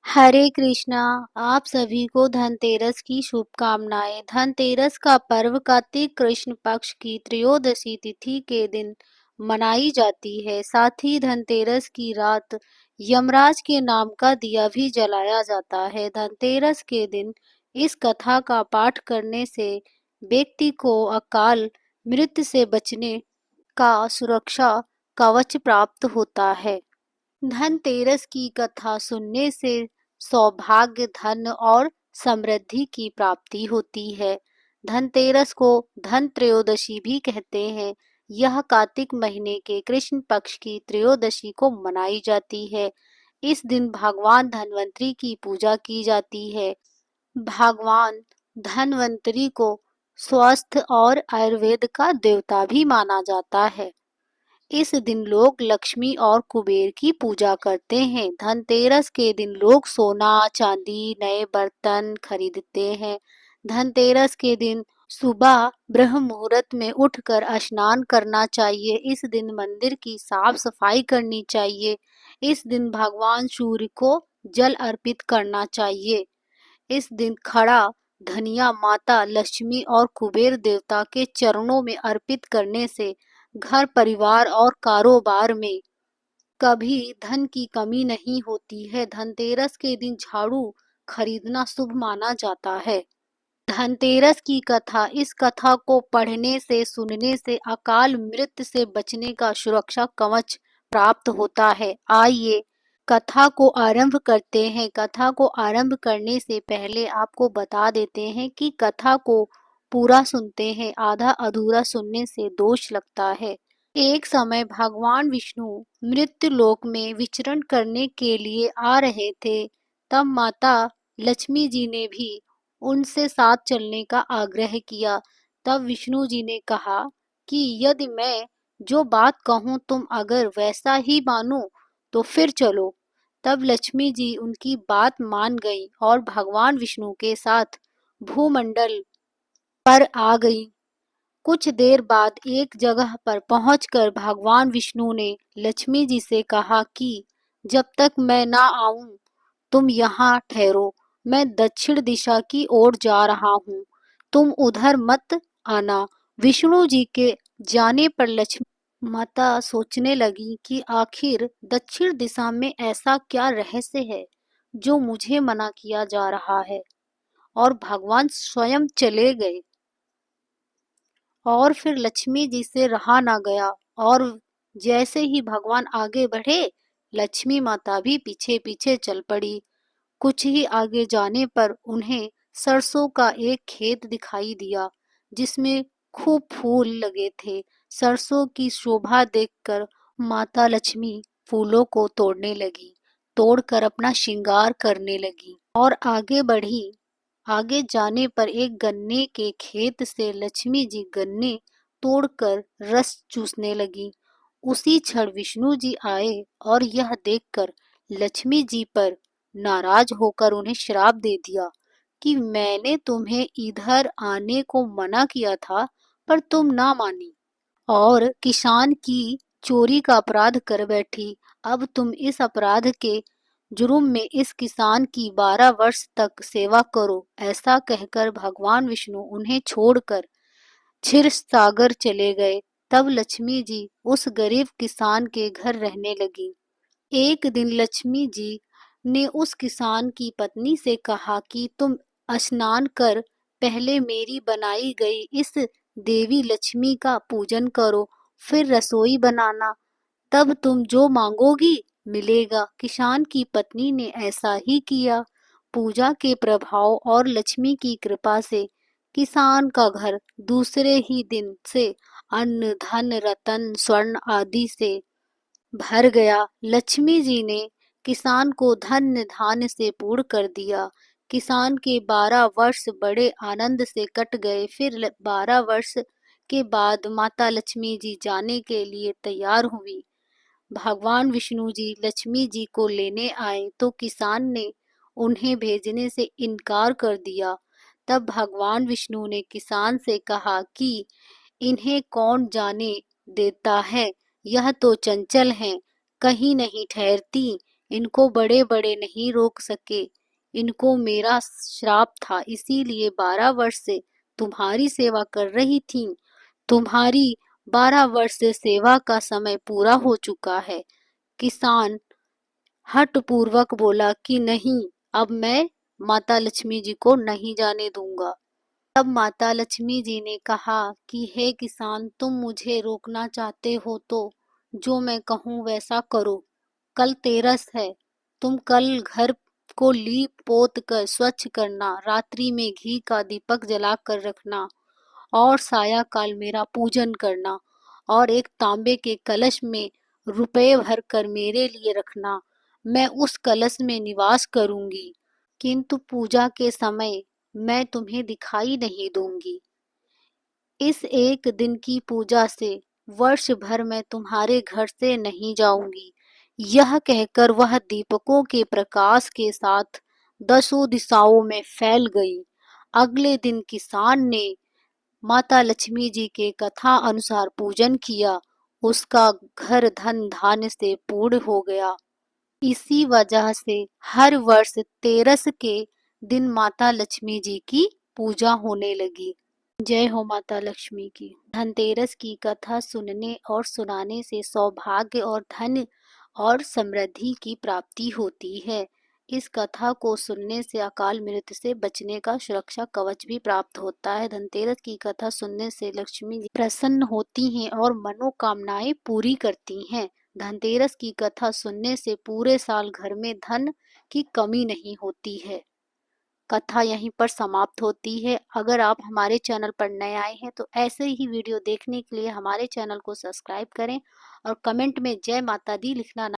हरे कृष्णा। आप सभी को धनतेरस की शुभकामनाएं। धनतेरस का पर्व कार्तिक कृष्ण पक्ष की त्रयोदशी तिथि के दिन मनाई जाती है। साथ ही धनतेरस की रात यमराज के नाम का दिया भी जलाया जाता है। धनतेरस के दिन इस कथा का पाठ करने से व्यक्ति को अकाल मृत्यु से बचने का सुरक्षा कवच प्राप्त होता है। धनतेरस की कथा सुनने से सौभाग्य, धन और समृद्धि की प्राप्ति होती है। धनतेरस को धन त्रयोदशी भी कहते हैं। यह कार्तिक महीने के कृष्ण पक्ष की त्रयोदशी को मनाई जाती है। इस दिन भगवान धन्वंतरी की पूजा की जाती है। भगवान धन्वंतरी को स्वास्थ्य और आयुर्वेद का देवता भी माना जाता है। इस दिन लोग लक्ष्मी और कुबेर की पूजा करते हैं। धनतेरस के दिन लोग सोना, चांदी, नए बर्तन खरीदते हैं। धनतेरस के दिन सुबह ब्रह्म मुहूर्त में उठकर स्नान करना चाहिए। इस दिन मंदिर की साफ सफाई करनी चाहिए। इस दिन भगवान सूर्य को जल अर्पित करना चाहिए। इस दिन खड़ा धनिया माता लक्ष्मी और कुबेर देवता के चरणों में अर्पित करने से घर परिवार और कारोबार में कभी धन की कमी नहीं होती है। धनतेरस के दिन झाड़ू खरीदना शुभ माना जाता है। धनतेरस की कथा। इस कथा को पढ़ने से, सुनने से अकाल मृत्यु से बचने का सुरक्षा कवच प्राप्त होता है। आइए कथा को आरंभ करते हैं। कथा को आरंभ करने से पहले आपको बता देते हैं कि कथा को पूरा सुनते हैं, आधा अधूरा सुनने से दोष लगता है। एक समय भगवान विष्णु मृत्यु लोक में विचरण करने के लिए आ रहे थे। तब माता लक्ष्मी जी ने भी उनसे साथ चलने का आग्रह किया। तब विष्णु जी ने कहा कि यदि मैं जो बात कहूँ तुम अगर वैसा ही मानो तो फिर चलो। तब लक्ष्मी जी उनकी बात मान गई और भगवान विष्णु के साथ भूमंडल पर आ गई। कुछ देर बाद एक जगह पर पहुंचकर भगवान विष्णु ने लक्ष्मी जी से कहा कि जब तक मैं ना आऊं तुम यहाँ ठहरो। मैं दक्षिण दिशा की ओर जा रहा हूँ, तुम उधर मत आना। विष्णु जी के जाने पर लक्ष्मी माता सोचने लगी कि आखिर दक्षिण दिशा में ऐसा क्या रहस्य है जो मुझे मना किया जा रहा है। और भगवान स्वयं चले गए और फिर लक्ष्मी जी से रहा ना गया। और जैसे ही भगवान आगे बढ़े, लक्ष्मी माता भी पीछे पीछे चल पड़ी। कुछ ही आगे जाने पर उन्हें सरसों का एक खेत दिखाई दिया जिसमें खूब फूल लगे थे। सरसों की शोभा देखकर माता लक्ष्मी फूलों को तोड़ने लगी, तोड़कर अपना श्रृंगार करने लगी और आगे बढ़ी। आगे जाने पर एक गन्ने के खेत से लक्ष्मी जी गन्ने तोड़कर रस चूसने लगी। उसी क्षण विष्णु जी आए और यह देखकर लक्ष्मी जी पर नाराज होकर उन्हें श्राप दे दिया कि मैंने तुम्हें इधर आने को मना किया था पर तुम ना मानी और किसान की चोरी का अपराध कर बैठी। अब तुम इस अपराध के जुर्म में इस किसान की 12 वर्ष तक सेवा करो। ऐसा कहकर भगवान विष्णु उन्हें छोड़कर क्षीर सागर चले गए। तब लक्ष्मी जी उस गरीब किसान के घर रहने लगी। एक दिन लक्ष्मी जी ने उस किसान की पत्नी से कहा कि तुम स्नान कर पहले मेरी बनाई गई इस देवी लक्ष्मी का पूजन करो, फिर रसोई बनाना, तब तुम जो मांगोगी मिलेगा। किसान की पत्नी ने ऐसा ही किया। पूजा के प्रभाव और लक्ष्मी की कृपा से किसान का घर दूसरे ही दिन से अन्न, धन, रतन, स्वर्ण आदि से भर गया। लक्ष्मी जी ने किसान को धन्य धान्य से पूर्ण कर दिया। किसान के 12 वर्ष बड़े आनंद से कट गए। फिर 12 वर्ष के बाद माता लक्ष्मी जी जाने के लिए तैयार हुई। भगवान विष्णु जी लक्ष्मी जी को लेने आए तो किसान ने उन्हें भेजने से इनकार कर दिया। तब भगवान विष्णु ने किसान से कहा कि इन्हें कौन जाने देता है, यह तो चंचल हैं, कहीं नहीं ठहरती। इनको बड़े बड़े नहीं रोक सके। इनको मेरा श्राप था, इसीलिए 12 वर्ष से तुम्हारी सेवा कर रही थीं। तुम्हारी 12 वर्ष से सेवा का समय पूरा हो चुका है। किसान हठपूर्वक बोला कि नहीं, अब मैं माता लक्ष्मी जी को नहीं जाने दूंगा। तब माता लक्ष्मी जी ने कहा कि हे किसान, तुम मुझे रोकना चाहते हो तो जो मैं कहूँ वैसा करो। कल तेरस है, तुम कल घर को लीप पोत कर स्वच्छ करना, रात्रि में घी का दीपक जला कर रखना और साया काल मेरा पूजन करना और एक तांबे के कलश में रुपए भर कर मेरे लिए रखना। मैं उस कलश में निवास करूंगी, किंतु पूजा के समय मैं तुम्हें दिखाई नहीं दूंगी। इस एक दिन की पूजा से वर्ष भर मैं तुम्हारे घर से नहीं जाऊंगी। यह कहकर वह दीपकों के प्रकाश के साथ दसों दिशाओं में फैल गई। अगले दिन किसान ने माता लक्ष्मी जी के कथा अनुसार पूजन किया। उसका घर धन धान्य से पूर्ण हो गया। इसी वजह से हर वर्ष तेरस के दिन माता लक्ष्मी जी की पूजा होने लगी। जय हो माता लक्ष्मी की। धनतेरस की कथा सुनने और सुनाने से सौभाग्य और धन और समृद्धि की प्राप्ति होती है। इस कथा को सुनने से अकाल मृत्यु से बचने का सुरक्षा कवच भी प्राप्त होता है। धनतेरस की कथा सुनने से लक्ष्मी जी प्रसन्न होती हैं और मनोकामनाएं पूरी करती हैं। धनतेरस की कथा सुनने से पूरे साल घर में धन की कमी नहीं होती है। कथा यहीं पर समाप्त होती है। अगर आप हमारे चैनल पर नए आए हैं तो ऐसे ही वीडियो देखने के लिए हमारे चैनल को सब्सक्राइब करें और कमेंट में जय माता दी लिखना ना